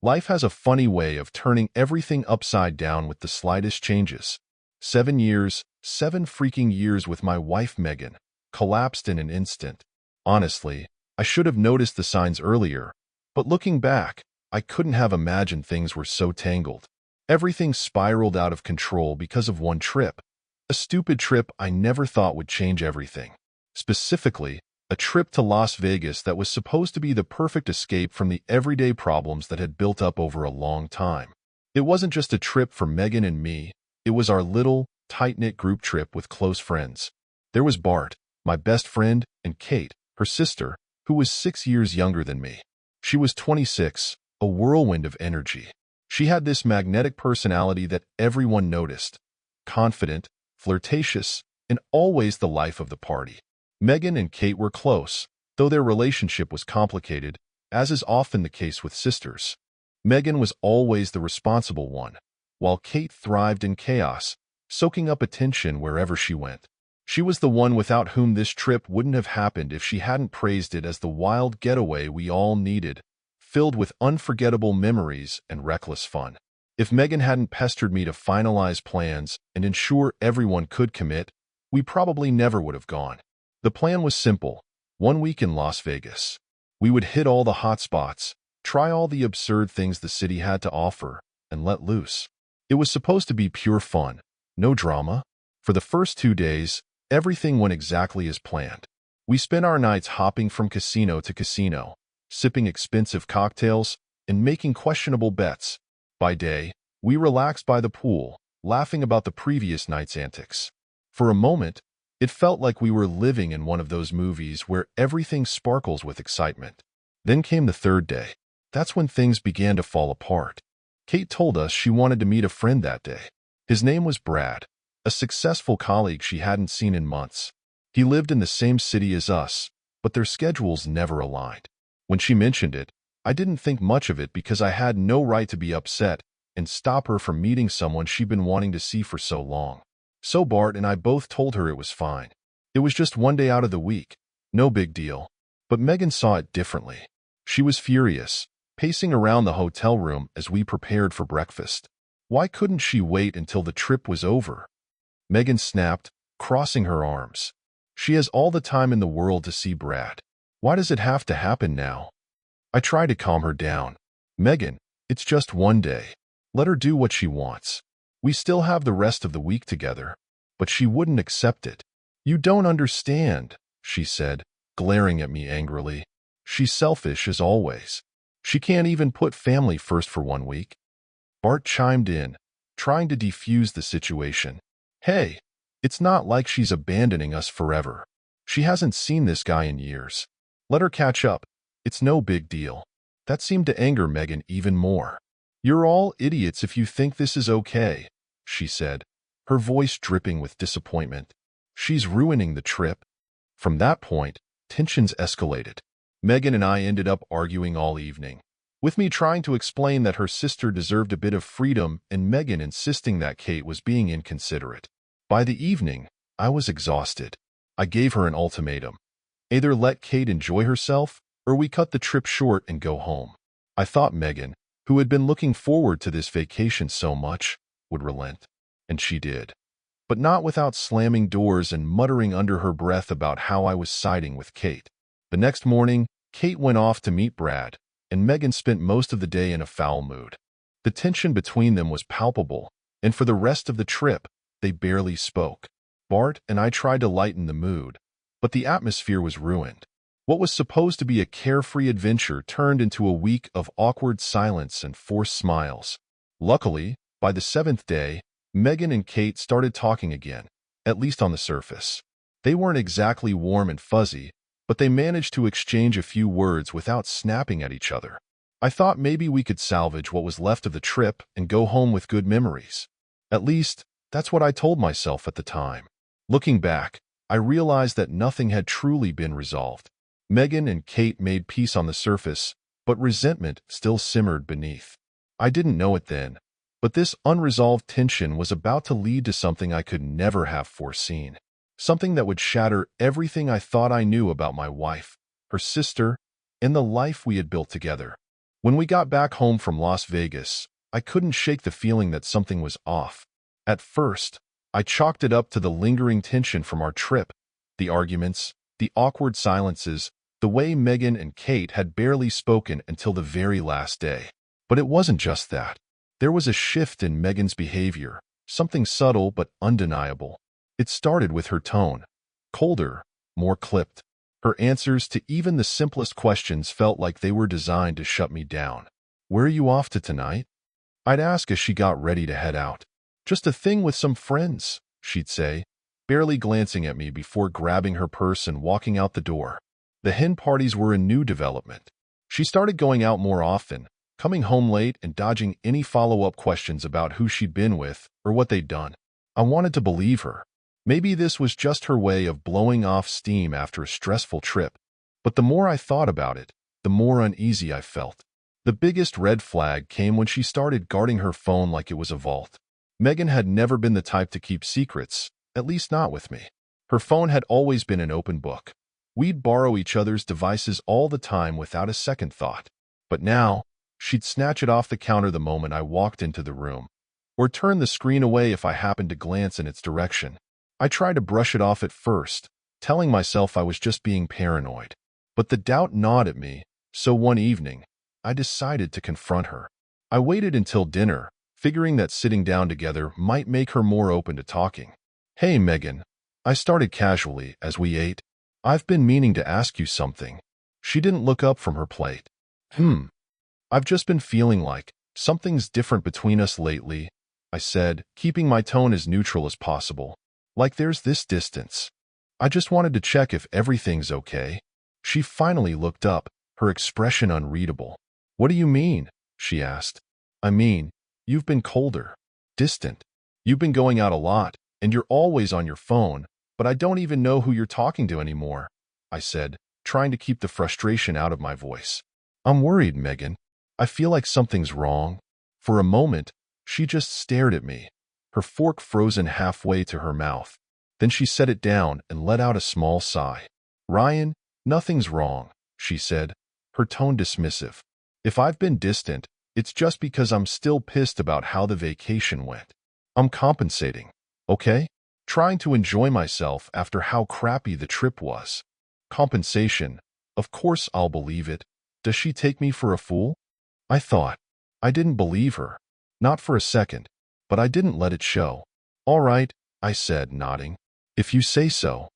Life has a funny way of turning everything upside down with the slightest changes. 7 years, 7 freaking years with my wife Megan, collapsed in an instant. Honestly, I should have noticed the signs earlier, but looking back, I couldn't have imagined things were so tangled. Everything spiraled out of control because of one trip. A stupid trip I never thought would change everything. Specifically, a trip to Las Vegas that was supposed to be the perfect escape from the everyday problems that had built up over a long time. It wasn't just a trip for Megan and me, it was our little, tight-knit group trip with close friends. There was Bart, my best friend, and Kate, her sister, who was 6 years younger than me. She was 26, a whirlwind of energy. She had this magnetic personality that everyone noticed. Confident, flirtatious, and always the life of the party. Megan and Kate were close, though their relationship was complicated, as is often the case with sisters. Megan was always the responsible one, while Kate thrived in chaos, soaking up attention wherever she went. She was the one without whom this trip wouldn't have happened if she hadn't praised it as the wild getaway we all needed, filled with unforgettable memories and reckless fun. If Megan hadn't pestered me to finalize plans and ensure everyone could commit, we probably never would have gone. The plan was simple: 1 week in Las Vegas. We would hit all the hot spots, try all the absurd things the city had to offer, and let loose. It was supposed to be pure fun, no drama. For the first 2 days, everything went exactly as planned. We spent our nights hopping from casino to casino, sipping expensive cocktails, and making questionable bets. By day, we relaxed by the pool, laughing about the previous night's antics. For a moment, it felt like we were living in one of those movies where everything sparkles with excitement. Then came the third day. That's when things began to fall apart. Kate told us she wanted to meet a friend that day. His name was Brad, a successful colleague she hadn't seen in months. He lived in the same city as us, but their schedules never aligned. When she mentioned it, I didn't think much of it because I had no right to be upset and stop her from meeting someone she'd been wanting to see for so long. So Bart and I both told her it was fine. It was just one day out of the week, no big deal. But Megan saw it differently. She was furious, pacing around the hotel room as we prepared for breakfast. Why couldn't she wait until the trip was over? Megan snapped, crossing her arms. She has all the time in the world to see Brad. Why does it have to happen now? I tried to calm her down. Megan, it's just one day. Let her do what she wants. We still have the rest of the week together. But she wouldn't accept it. You don't understand, she said, glaring at me angrily. She's selfish as always. She can't even put family first for 1 week. Bart chimed in, trying to defuse the situation. Hey, it's not like she's abandoning us forever. She hasn't seen this guy in years. Let her catch up. It's no big deal. That seemed to anger Megan even more. You're all idiots if you think this is okay, she said, her voice dripping with disappointment. She's ruining the trip. From that point, tensions escalated. Megan and I ended up arguing all evening, with me trying to explain that her sister deserved a bit of freedom and Megan insisting that Kate was being inconsiderate. By the evening, I was exhausted. I gave her an ultimatum. Either let Kate enjoy herself, or we cut the trip short and go home. I thought Megan, who had been looking forward to this vacation so much, would relent. And she did. But not without slamming doors and muttering under her breath about how I was siding with Kate. The next morning, Kate went off to meet Brad, and Megan spent most of the day in a foul mood. The tension between them was palpable, and for the rest of the trip, they barely spoke. Bart and I tried to lighten the mood, but the atmosphere was ruined. What was supposed to be a carefree adventure turned into a week of awkward silence and forced smiles. Luckily, by the 7th day, Megan and Kate started talking again, at least on the surface. They weren't exactly warm and fuzzy, but they managed to exchange a few words without snapping at each other. I thought maybe we could salvage what was left of the trip and go home with good memories. At least, that's what I told myself at the time. Looking back, I realized that nothing had truly been resolved. Megan and Kate made peace on the surface, but resentment still simmered beneath. I didn't know it then, but this unresolved tension was about to lead to something I could never have foreseen. Something that would shatter everything I thought I knew about my wife, her sister, and the life we had built together. When we got back home from Las Vegas, I couldn't shake the feeling that something was off. At first, I chalked it up to the lingering tension from our trip, the arguments, the awkward silences, the way Megan and Kate had barely spoken until the very last day. But it wasn't just that. There was a shift in Megan's behavior, something subtle but undeniable. It started with her tone. Colder, more clipped. Her answers to even the simplest questions felt like they were designed to shut me down. "Where are you off to tonight?" I'd ask as she got ready to head out. "Just a thing with some friends," she'd say, barely glancing at me before grabbing her purse and walking out the door. The hen parties were a new development. She started going out more often, coming home late and dodging any follow-up questions about who she'd been with or what they'd done. I wanted to believe her. Maybe this was just her way of blowing off steam after a stressful trip. But the more I thought about it, the more uneasy I felt. The biggest red flag came when she started guarding her phone like it was a vault. Megan had never been the type to keep secrets, at least not with me. Her phone had always been an open book. We'd borrow each other's devices all the time without a second thought. But now, she'd snatch it off the counter the moment I walked into the room, or turn the screen away if I happened to glance in its direction. I tried to brush it off at first, telling myself I was just being paranoid. But the doubt gnawed at me, so one evening, I decided to confront her. I waited until dinner, figuring that sitting down together might make her more open to talking. "Hey, Megan," I started casually as we ate. "I've been meaning to ask you something." She didn't look up from her plate. "I've just been feeling like something's different between us lately," I said, keeping my tone as neutral as possible. "Like there's this distance. I just wanted to check if everything's okay." She finally looked up, her expression unreadable. "What do you mean?" she asked. "I mean, you've been colder, distant. You've been going out a lot, and you're always on your phone, but I don't even know who you're talking to anymore," I said, trying to keep the frustration out of my voice. "I'm worried, Megan. I feel like something's wrong." For a moment, she just stared at me, her fork frozen halfway to her mouth. Then she set it down and let out a small sigh. "Ryan, nothing's wrong," she said, her tone dismissive. "If I've been distant, it's just because I'm still pissed about how the vacation went. I'm compensating, okay? Trying to enjoy myself after how crappy the trip was." Compensation. Of course I'll believe it. Does she take me for a fool? I thought. I didn't believe her. Not for a second. But I didn't let it show. "All right," I said, nodding. "If you say so."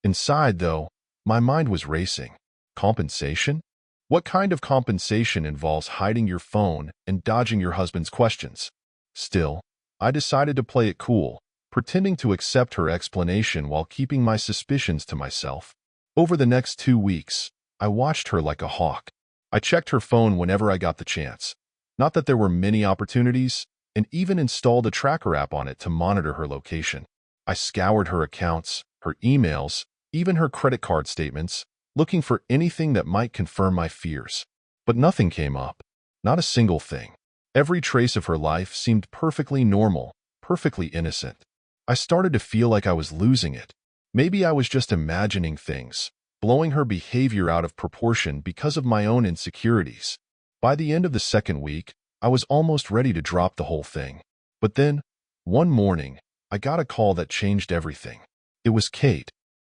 Inside, though, my mind was racing. Compensation? What kind of compensation involves hiding your phone and dodging your husband's questions? Still, I decided to play it cool, pretending to accept her explanation while keeping my suspicions to myself. Over the next 2 weeks, I watched her like a hawk. I checked her phone whenever I got the chance. Not that there were many opportunities, and even installed a tracker app on it to monitor her location. I scoured her accounts, her emails, even her credit card statements, looking for anything that might confirm my fears. But nothing came up. Not a single thing. Every trace of her life seemed perfectly normal, perfectly innocent. I started to feel like I was losing it. Maybe I was just imagining things, blowing her behavior out of proportion because of my own insecurities. By the end of the second week, I was almost ready to drop the whole thing. But then, one morning, I got a call that changed everything. It was Kate.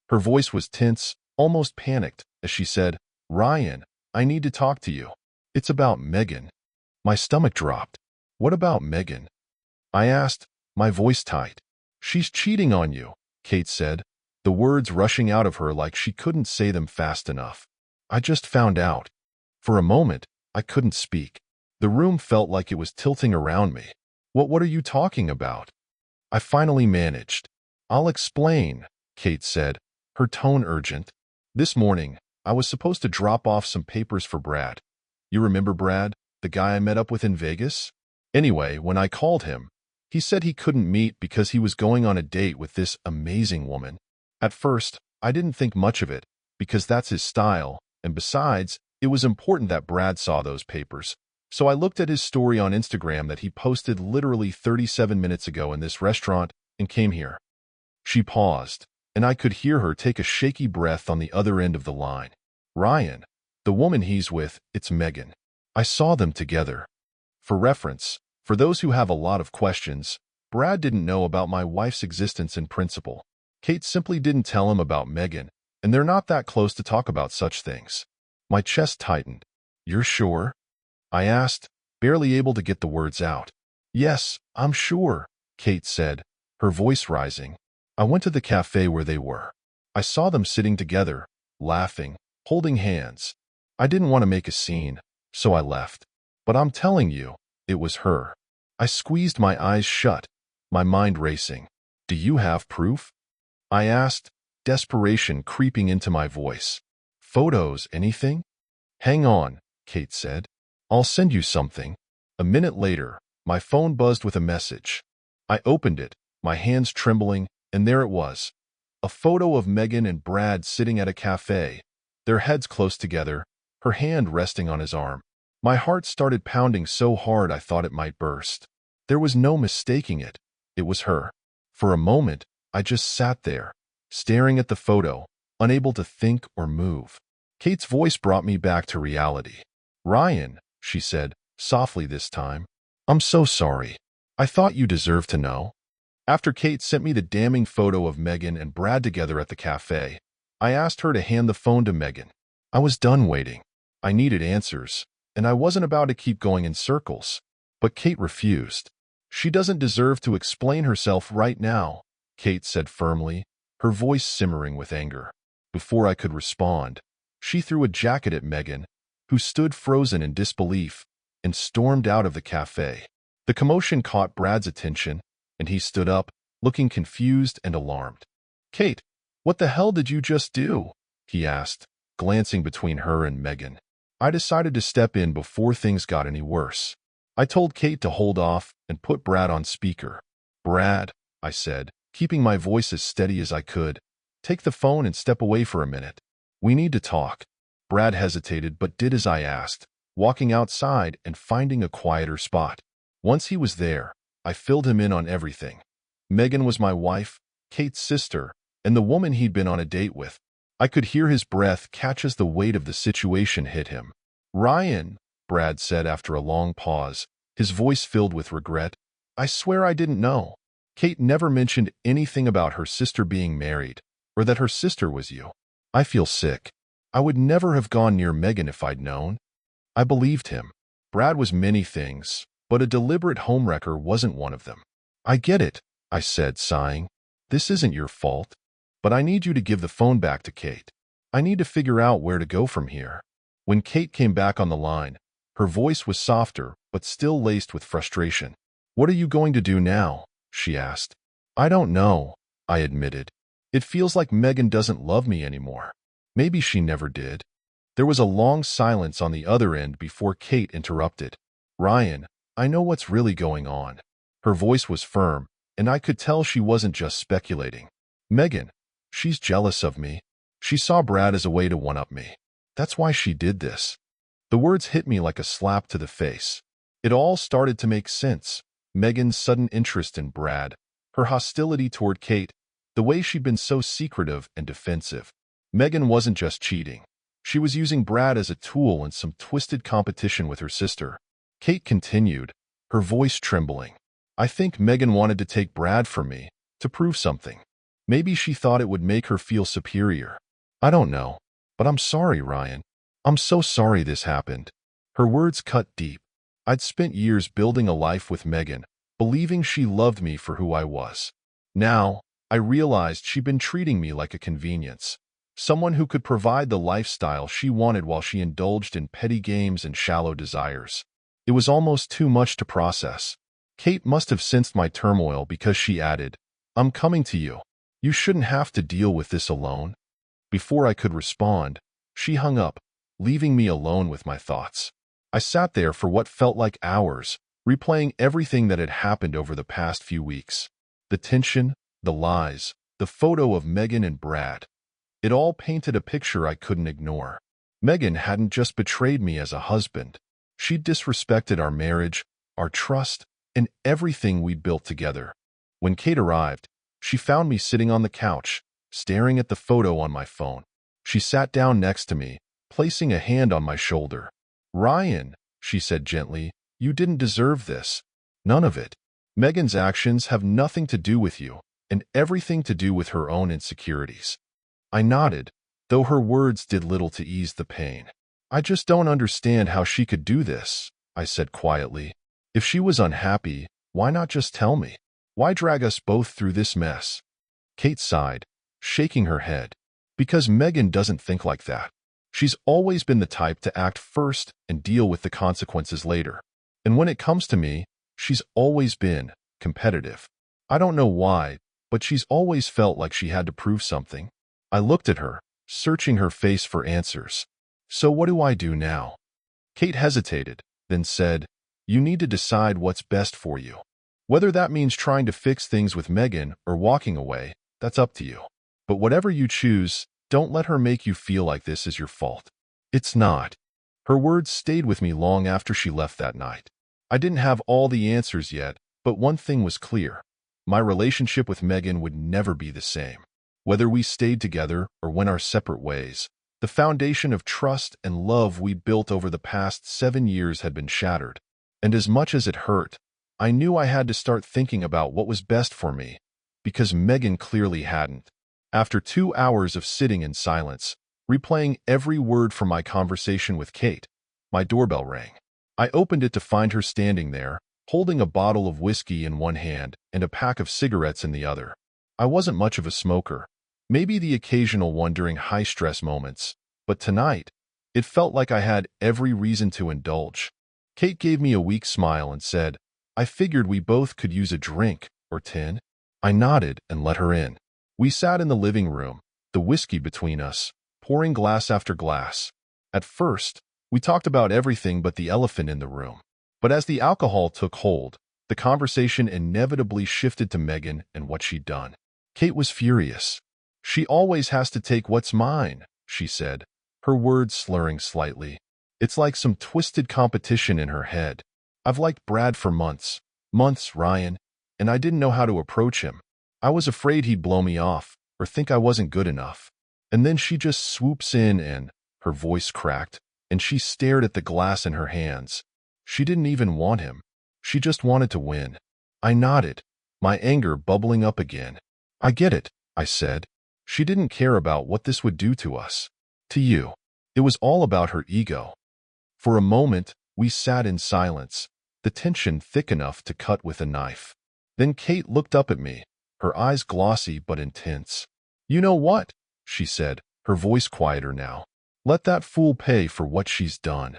Her voice was tense, almost panicked, as she said, "Ryan, I need to talk to you. It's about Megan." My stomach dropped. "What about Megan?" I asked, my voice tight. "She's cheating on you," Kate said, the words rushing out of her like she couldn't say them fast enough. I just found out. For a moment, I couldn't speak. The room felt like it was tilting around me. What are you talking about?" I finally managed. "I'll explain," Kate said, her tone urgent. "This morning, I was supposed to drop off some papers for Brad. You remember Brad, the guy I met up with in Vegas? Anyway, when I called him, he said he couldn't meet because he was going on a date with this amazing woman. At first, I didn't think much of it, because that's his style, and besides, it was important that Brad saw those papers. So I looked at his story on Instagram that he posted literally 37 minutes ago in this restaurant and came here." She paused, and I could hear her take a shaky breath on the other end of the line. "Ryan, the woman he's with, it's Megan." I saw them together. For reference, for those who have a lot of questions, Brad didn't know about my wife's existence in principle. Kate simply didn't tell him about Megan, and they're not that close to talk about such things. My chest tightened. You're sure? I asked, barely able to get the words out. Yes, I'm sure, Kate said, her voice rising. I went to the cafe where they were. I saw them sitting together, laughing, holding hands. I didn't want to make a scene, so I left. But I'm telling you, it was her. I squeezed my eyes shut, my mind racing. Do you have proof? I asked, desperation creeping into my voice. Photos, anything? Hang on, Kate said. I'll send you something. A minute later, my phone buzzed with a message. I opened it, my hands trembling, and there it was. A photo of Megan and Brad sitting at a cafe, their heads close together, her hand resting on his arm. My heart started pounding so hard I thought it might burst. There was no mistaking it. It was her. For a moment, I just sat there, staring at the photo, unable to think or move. Kate's voice brought me back to reality. Ryan, she said, softly this time. I'm so sorry. I thought you deserved to know. After Kate sent me the damning photo of Megan and Brad together at the cafe, I asked her to hand the phone to Megan. I was done waiting. I needed answers, and I wasn't about to keep going in circles. But Kate refused. She doesn't deserve to explain herself right now, Kate said firmly, her voice simmering with anger. Before I could respond, she threw a jacket at Megan, who stood frozen in disbelief, and stormed out of the cafe. The commotion caught Brad's attention, and he stood up, looking confused and alarmed. Kate, what the hell did you just do? He asked, glancing between her and Megan. I decided to step in before things got any worse. I told Kate to hold off and put Brad on speaker. Brad, I said, keeping my voice as steady as I could, take the phone and step away for a minute. We need to talk. Brad hesitated but did as I asked, walking outside and finding a quieter spot. Once he was there, I filled him in on everything. Megan was my wife, Kate's sister, and the woman he'd been on a date with. I could hear his breath catch as the weight of the situation hit him. Ryan, Brad said after a long pause, his voice filled with regret, I swear I didn't know. Kate never mentioned anything about her sister being married, or that her sister was you. I feel sick. I would never have gone near Megan if I'd known. I believed him. Brad was many things, but a deliberate homewrecker wasn't one of them. I get it, I said, sighing. This isn't your fault. But I need you to give the phone back to Kate. I need to figure out where to go from here. When Kate came back on the line, her voice was softer, but still laced with frustration. What are you going to do now? She asked. I don't know, I admitted. It feels like Megan doesn't love me anymore. Maybe she never did. There was a long silence on the other end before Kate interrupted. Ryan, I know what's really going on. Her voice was firm, and I could tell she wasn't just speculating. Megan, she's jealous of me. She saw Brad as a way to one-up me. That's why she did this. The words hit me like a slap to the face. It all started to make sense. Megan's sudden interest in Brad, her hostility toward Kate, the way she'd been so secretive and defensive. Megan wasn't just cheating. She was using Brad as a tool in some twisted competition with her sister. Kate continued, her voice trembling. I think Megan wanted to take Brad from me, to prove something. Maybe she thought it would make her feel superior. I don't know. But I'm sorry, Ryan. I'm so sorry this happened. Her words cut deep. I'd spent years building a life with Megan, believing she loved me for who I was. Now, I realized she'd been treating me like a convenience. Someone who could provide the lifestyle she wanted while she indulged in petty games and shallow desires. It was almost too much to process. Kate must have sensed my turmoil because she added, I'm coming to you. You shouldn't have to deal with this alone. Before I could respond, she hung up, leaving me alone with my thoughts. I sat there for what felt like hours, replaying everything that had happened over the past few weeks. The tension, the lies, the photo of Megan and Brad. It all painted a picture I couldn't ignore. Megan hadn't just betrayed me as a husband. She'd disrespected our marriage, our trust, and everything we'd built together. When Kate arrived, she found me sitting on the couch, staring at the photo on my phone. She sat down next to me, placing a hand on my shoulder. Ryan, she said gently. You didn't deserve this. None of it. Megan's actions have nothing to do with you, and everything to do with her own insecurities. I nodded, though her words did little to ease the pain. I just don't understand how she could do this, I said quietly. If she was unhappy, why not just tell me? Why drag us both through this mess? Kate sighed, shaking her head. Because Megan doesn't think like that. She's always been the type to act first and deal with the consequences later. And when it comes to me, she's always been competitive. I don't know why, but she's always felt like she had to prove something. I looked at her, searching her face for answers. So what do I do now? Kate hesitated, then said, You need to decide what's best for you. Whether that means trying to fix things with Megan or walking away, that's up to you. But whatever you choose, don't let her make you feel like this is your fault. It's not. Her words stayed with me long after she left that night. I didn't have all the answers yet, but one thing was clear. My relationship with Megan would never be the same. Whether we stayed together or went our separate ways, the foundation of trust and love we built over the past 7 years had been shattered. And as much as it hurt, I knew I had to start thinking about what was best for me, because Megan clearly hadn't. After 2 hours of sitting in silence, replaying every word from my conversation with Kate, my doorbell rang. I opened it to find her standing there, holding a bottle of whiskey in one hand and a pack of cigarettes in the other. I wasn't much of a smoker, maybe the occasional one during high-stress moments, but tonight, it felt like I had every reason to indulge. Kate gave me a weak smile and said, I figured we both could use a drink or 10. I nodded and let her in. We sat in the living room, the whiskey between us, pouring glass after glass. At first, we talked about everything but the elephant in the room. But as the alcohol took hold, the conversation inevitably shifted to Megan and what she'd done. Kate was furious. She always has to take what's mine, she said, her words slurring slightly. It's like some twisted competition in her head. I've liked Brad for months, Ryan, and I didn't know how to approach him. I was afraid he'd blow me off or think I wasn't good enough. And then she just swoops in and, her voice cracked, and she stared at the glass in her hands. She didn't even want him. She just wanted to win. I nodded, my anger bubbling up again. I get it, I said. She didn't care about what this would do to us. To you. It was all about her ego. For a moment, we sat in silence, the tension thick enough to cut with a knife. Then Kate looked up at me, her eyes glossy but intense. You know what? She said, her voice quieter now. Let that fool pay for what she's done.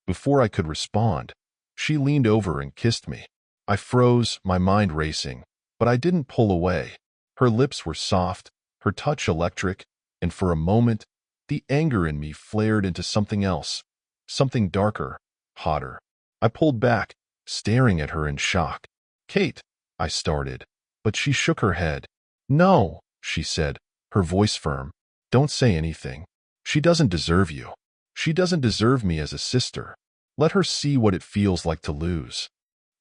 Before I could respond, she leaned over and kissed me. I froze, my mind racing, but I didn't pull away. Her lips were soft, her touch electric, and for a moment, the anger in me flared into something else. Something darker, hotter. I pulled back, staring at her in shock. Kate, I started, but she shook her head. No, she said, her voice firm. Don't say anything. She doesn't deserve you. She doesn't deserve me as a sister. Let her see what it feels like to lose.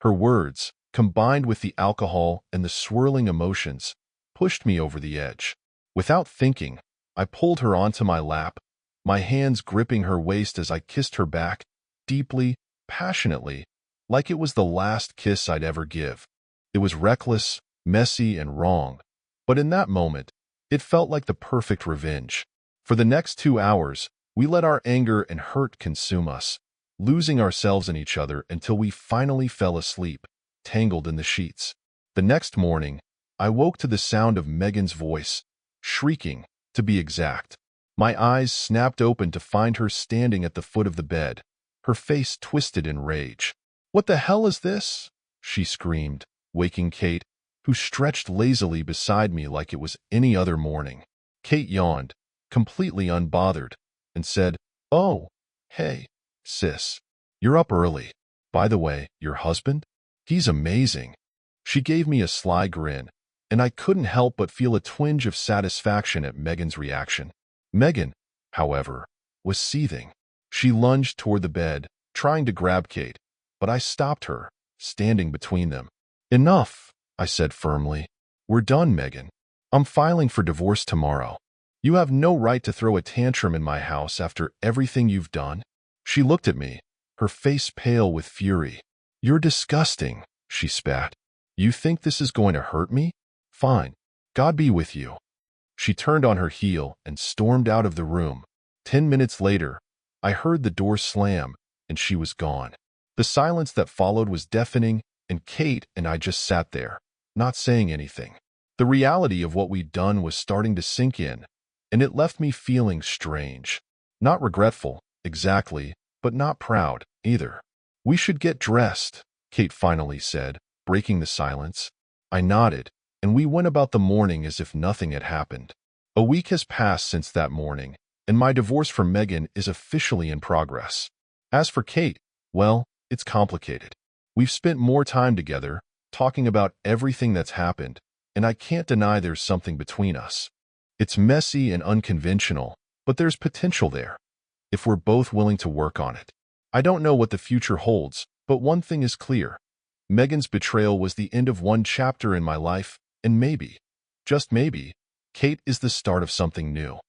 Her words, combined with the alcohol and the swirling emotions, pushed me over the edge. Without thinking, I pulled her onto my lap, my hands gripping her waist as I kissed her back, deeply, passionately, like it was the last kiss I'd ever give. It was reckless, messy, and wrong, but in that moment, it felt like the perfect revenge. For the next 2 hours, we let our anger and hurt consume us, losing ourselves in each other until we finally fell asleep, tangled in the sheets. The next morning, I woke to the sound of Megan's voice, shrieking, to be exact. My eyes snapped open to find her standing at the foot of the bed, her face twisted in rage. What the hell is this? She screamed, waking Kate, who stretched lazily beside me like it was any other morning. Kate yawned, completely unbothered, and said, Oh, hey, sis. You're up early. By the way, your husband? He's amazing. She gave me a sly grin, and I couldn't help but feel a twinge of satisfaction at Megan's reaction. Megan, however, was seething. She lunged toward the bed, trying to grab Kate, but I stopped her, standing between them. Enough, I said firmly. We're done, Megan. I'm filing for divorce tomorrow. You have no right to throw a tantrum in my house after everything you've done. She looked at me, her face pale with fury. "You're disgusting," she spat. "You think this is going to hurt me? Fine. God be with you." She turned on her heel and stormed out of the room. 10 minutes later, I heard the door slam, and she was gone. The silence that followed was deafening, and Kate and I just sat there, not saying anything. The reality of what we'd done was starting to sink in, and it left me feeling strange. Not regretful, exactly, but not proud, either. "We should get dressed," Kate finally said, breaking the silence. I nodded, and we went about the morning as if nothing had happened. A week has passed since that morning, and my divorce from Megan is officially in progress. As for Kate, well, it's complicated. We've spent more time together, talking about everything that's happened, and I can't deny there's something between us. It's messy and unconventional, but there's potential there, if we're both willing to work on it. I don't know what the future holds, but one thing is clear. Megan's betrayal was the end of one chapter in my life, and maybe, just maybe, Kate is the start of something new.